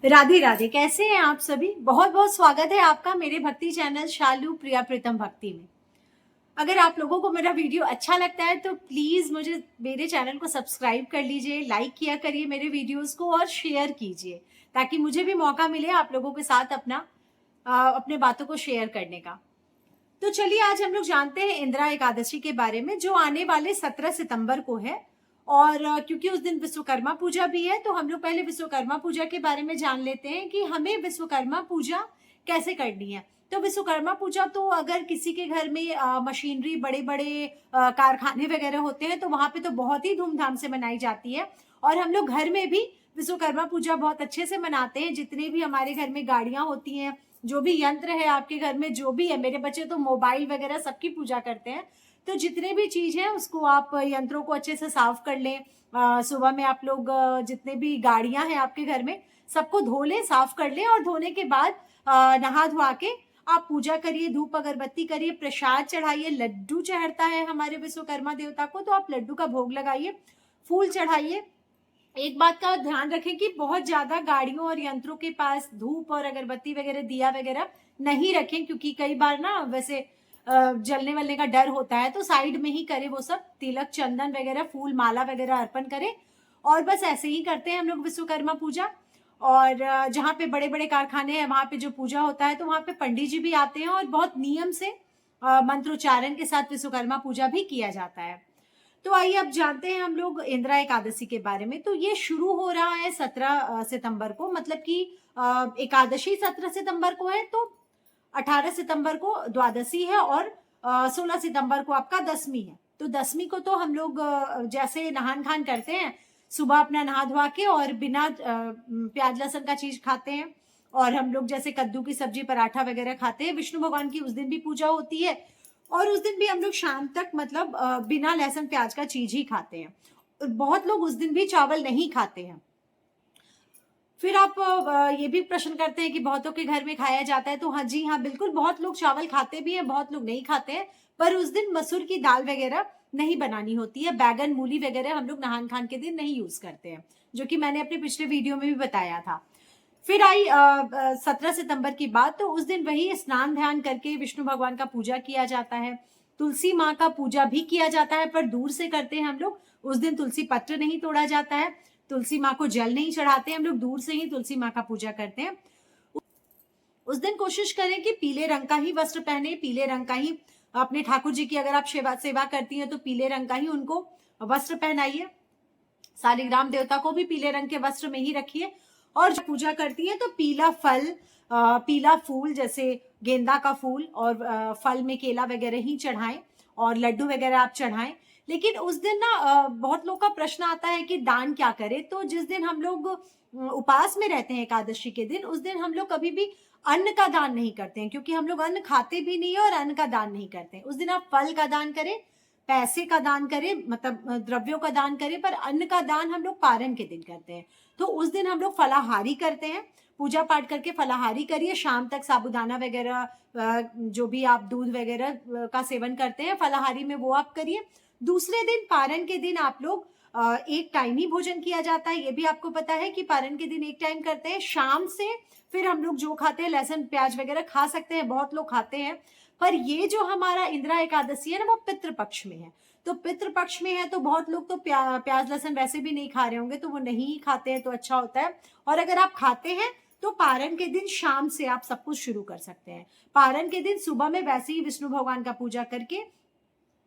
राधे राधे। कैसे हैं आप सभी? बहुत बहुत स्वागत है आपका मेरे भक्ति चैनल शालू प्रिया प्रीतम भक्ति में। अगर आप लोगों को मेरा वीडियो अच्छा लगता है तो प्लीज मुझे मेरे चैनल को सब्सक्राइब कर लीजिए, लाइक किया करिए मेरे वीडियोस को और शेयर कीजिए ताकि मुझे भी मौका मिले आप लोगों के साथ अपने बातों को शेयर करने का। तो चलिए आज हम लोग जानते हैं इंदिरा एकादशी के बारे में, जो आने वाले 17 सितंबर को है। और क्योंकि उस दिन विश्वकर्मा पूजा भी है तो हम लोग पहले विश्वकर्मा पूजा के बारे में जान लेते हैं कि हमें विश्वकर्मा पूजा कैसे करनी है। तो विश्वकर्मा पूजा तो अगर किसी के घर में मशीनरी, बड़े बड़े कारखाने वगैरह होते हैं तो वहां पे तो बहुत ही धूमधाम से मनाई जाती है। और हम लोग घर में भी विश्वकर्मा पूजा बहुत अच्छे से मनाते हैं। जितने भी हमारे घर में गाड़ियां होती हैं, जो भी यंत्र है आपके घर में, जो भी है, मेरे बच्चे तो मोबाइल वगैरह सबकी पूजा करते हैं। तो जितने भी चीज है उसको आप यंत्रों को अच्छे से साफ कर लें। सुबह में आप लोग जितने भी गाड़ियां हैं आपके घर में सबको धो लें, साफ कर लें और धोने के बाद नहा धोआ के आप पूजा करिए, धूप अगरबत्ती करिए, प्रसाद चढ़ाइए। लड्डू चढ़ता है हमारे विश्वकर्मा देवता को तो आप लड्डू का भोग लगाइए, फूल चढ़ाइए। एक बात का ध्यान रखें कि बहुत ज्यादा गाड़ियों और यंत्रों के पास धूप और अगरबत्ती वगैरह, दिया वगैरह नहीं रखें, क्योंकि कई बार ना वैसे जलने वलने का डर होता है। तो साइड में ही करे वो सब, तिलक चंदन वगैरह, फूल माला वगैरह अर्पण करें। और बस ऐसे ही करते हैं हम लोग विश्वकर्मा पूजा। और जहाँ पे बड़े बड़े कारखाने हैं वहां पे जो पूजा होता है तो वहां पे पंडित जी भी आते हैं और बहुत नियम से मंत्रोच्चारण के साथ विश्वकर्मा पूजा भी किया जाता है। तो आइए अब जानते हैं हम लोग इंदिरा एकादशी के बारे में। तो ये शुरू हो रहा है 17 सितंबर को, मतलब कि एकादशी 17 सितंबर को है, तो 18 सितंबर को द्वादशी है और 16 सितंबर को आपका दसवीं है। तो दसवीं को तो हम लोग जैसे नहान खान करते हैं, सुबह अपना नहा धोआ के और बिना प्याज लहसुन का चीज खाते हैं। और हम लोग जैसे कद्दू की सब्जी, पराठा वगैरह खाते हैं। विष्णु भगवान की उस दिन भी पूजा होती है और उस दिन भी हम लोग शाम तक मतलब बिना लहसुन प्याज का चीज ही खाते हैं। और बहुत लोग उस दिन भी चावल नहीं खाते हैं। फिर आप ये भी प्रश्न करते हैं कि बहुतों के घर में खाया जाता है, तो हाँ जी हाँ बिल्कुल, बहुत लोग चावल खाते भी हैं, बहुत लोग नहीं खाते हैं। पर उस दिन मसूर की दाल वगैरह नहीं बनानी होती है। बैगन, मूली वगैरह हम लोग नहान खान के दिन नहीं यूज करते हैं, जो कि मैंने अपने पिछले वीडियो में भी बताया था। फिर आई 17 सितंबर की बात। तो उस दिन वही स्नान ध्यान करके विष्णु भगवान का पूजा किया जाता है। तुलसी माँ का पूजा भी किया जाता है, पर दूर से करते हैं हम लोग। उस दिन तुलसी पत्र नहीं तोड़ा जाता है, तुलसी माँ को जल नहीं चढ़ाते, हम लोग दूर से ही तुलसी माँ का पूजा करते हैं। उस दिन कोशिश करें कि पीले रंग का ही वस्त्र पहने, पीले रंग का ही अपने ठाकुर जी की, अगर आप सेवा करती हैं तो पीले रंग का ही उनको वस्त्र पहनाइए। शालिग्राम देवता को भी पीले रंग के वस्त्र में ही रखिए। और जब पूजा करती है तो पीला फल, पीला फूल, जैसे गेंदा का फूल और फल में केला वगैरह ही चढ़ाएं और लड्डू वगैरह आप चढ़ाएं। लेकिन उस दिन ना बहुत लोग का प्रश्न आता है कि दान क्या करें। तो जिस दिन हम लोग उपवास में रहते हैं एकादशी के दिन, उस दिन हम लोग कभी भी अन्न का दान नहीं करते हैं, क्योंकि हम लोग अन्न खाते भी नहीं है और अन्न का दान नहीं करते हैं। उस दिन आप फल का दान करें, पैसे का दान करें, मतलब द्रव्यों का दान करें, पर अन्न का दान हम लोग पारण के दिन करते हैं। तो उस दिन हम लोग फलाहारी करते हैं, पूजा पाठ करके फलाहारी करिए। शाम तक साबूदाना वगैरह, जो भी आप दूध वगैरह का सेवन करते हैं फलाहारी में, वो आप करिए। दूसरे दिन पारण के दिन आप लोग एक टाइम ही भोजन किया जाता है। ये भी आपको पता है कि पारण के दिन एक टाइम करते हैं शाम से। फिर हम लोग जो खाते हैं, लहसुन प्याज वगैरह खा सकते हैं, बहुत लोग खाते हैं। पर ये जो हमारा इंदिरा एकादशी है ना, वो पितृपक्ष में है। तो पितृपक्ष में है तो बहुत लोग तो प्याज लहसुन वैसे भी नहीं खा रहे होंगे, तो वो नहीं खाते हैं तो अच्छा होता है। और अगर आप खाते हैं तो पारण के दिन शाम से आप सब कुछ शुरू कर सकते हैं। पारण के दिन सुबह में वैसे ही विष्णु भगवान का पूजा करके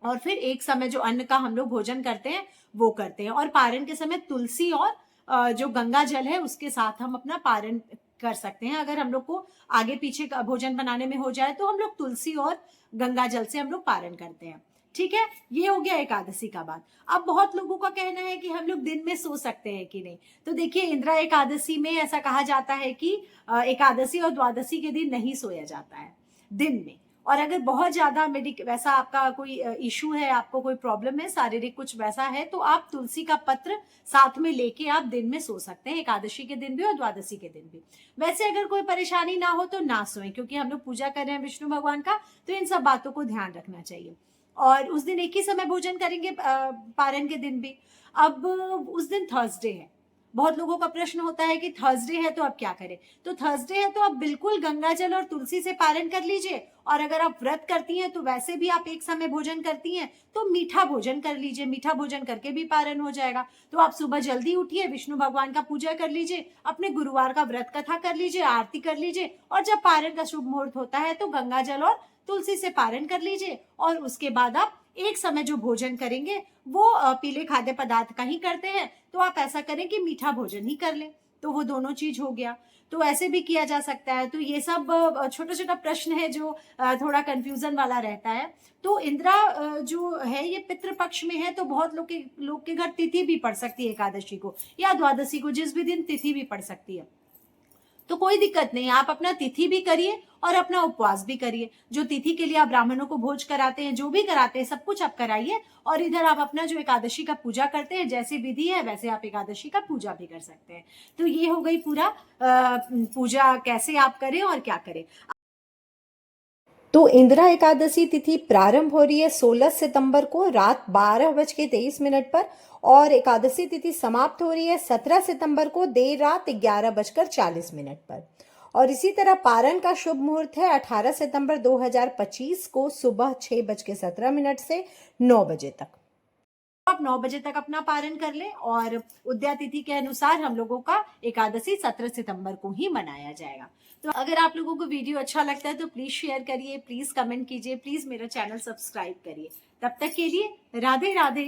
और फिर एक समय जो अन्न का हम लोग भोजन करते हैं वो करते हैं। और पारण के समय तुलसी और जो गंगा जल है उसके साथ हम अपना पारण कर सकते हैं। अगर हम लोग को आगे पीछे का भोजन बनाने में हो जाए तो हम लोग तुलसी और गंगा जल से हम लोग पारण करते हैं। ठीक है, ये हो गया एकादशी का बात। अब बहुत लोगों का कहना है कि हम लोग दिन में सो सकते हैं कि नहीं। तो देखिए, इंदिरा एकादशी में ऐसा कहा जाता है कि एकादशी और द्वादशी के दिन नहीं सोया जाता है दिन में। और अगर बहुत ज्यादा वैसा आपका कोई इशू है, आपको कोई प्रॉब्लम है, शारीरिक कुछ वैसा है, तो आप तुलसी का पत्र साथ में लेके आप दिन में सो सकते हैं, एकादशी के दिन भी और द्वादशी के दिन भी। वैसे अगर कोई परेशानी ना हो तो ना सोएं, क्योंकि हम लोग पूजा कर रहे हैं विष्णु भगवान का, तो इन सब बातों को ध्यान रखना चाहिए। और उस दिन एक ही समय भोजन करेंगे, पारण के दिन भी। अब उस दिन थर्सडे है, बहुत लोगों का प्रश्न होता है कि थर्सडे है तो अब क्या करें। तो थर्सडे है तो आप बिल्कुल गंगा जल और तुलसी से पारण कर लीजिए। और अगर आप व्रत करती हैं तो वैसे भी आप एक समय भोजन करती हैं तो मीठा भोजन कर लीजिए, मीठा भोजन करके भी पारण हो जाएगा। तो आप सुबह जल्दी उठिए, विष्णु भगवान का पूजा कर लीजिए, अपने गुरुवार का व्रत कथा कर लीजिए, आरती कर लीजिए, और जब पारण का शुभ मुहूर्त होता है तो गंगा जल और तुलसी से पारण कर लीजिए। और उसके बाद आप एक समय जो भोजन करेंगे वो पीले खाद्य पदार्थ का ही करते हैं तो आप ऐसा करें कि मीठा भोजन ही कर लें। तो वो दोनों चीज हो गया। तो ऐसे भी किया जा सकता है। तो ये सब छोटा छोटा प्रश्न है जो थोड़ा कंफ्यूजन वाला रहता है। तो इंदिरा जो है ये पितृपक्ष में है, तो बहुत लोग के घर तिथि भी पड़ सकती है एकादशी को या द्वादशी को, जिस भी दिन तिथि भी पड़ सकती है। तो कोई दिक्कत नहीं, आप अपना तिथि भी करिए और अपना उपवास भी करिए। जो तिथि के लिए आप ब्राह्मणों को भोज कराते हैं, जो भी कराते हैं, सब कुछ आप कराइए। और इधर आप अपना जो एकादशी का पूजा करते हैं, जैसे विधि है वैसे आप एकादशी का पूजा भी कर सकते हैं। तो ये हो गई पूरा पूजा कैसे आप करें और क्या करें। तो इंदिरा एकादशी तिथि प्रारंभ हो रही है 16 सितंबर को रात 12:23 पर और एकादशी तिथि समाप्त हो रही है 17 सितंबर को देर रात 11:40 पर। और इसी तरह पारण का शुभ मुहूर्त है 18 सितंबर 2025 को सुबह 6:17 से 9 बजे तक। आप 9 बजे तक अपना पारण कर लें। और उदया तिथि के अनुसार हम लोगों का एकादशी 17 सितंबर को ही मनाया जाएगा। तो अगर आप लोगों को वीडियो अच्छा लगता है तो प्लीज शेयर करिए, प्लीज कमेंट कीजिए, प्लीज मेरा चैनल सब्सक्राइब करिए। तब तक के लिए राधे राधे।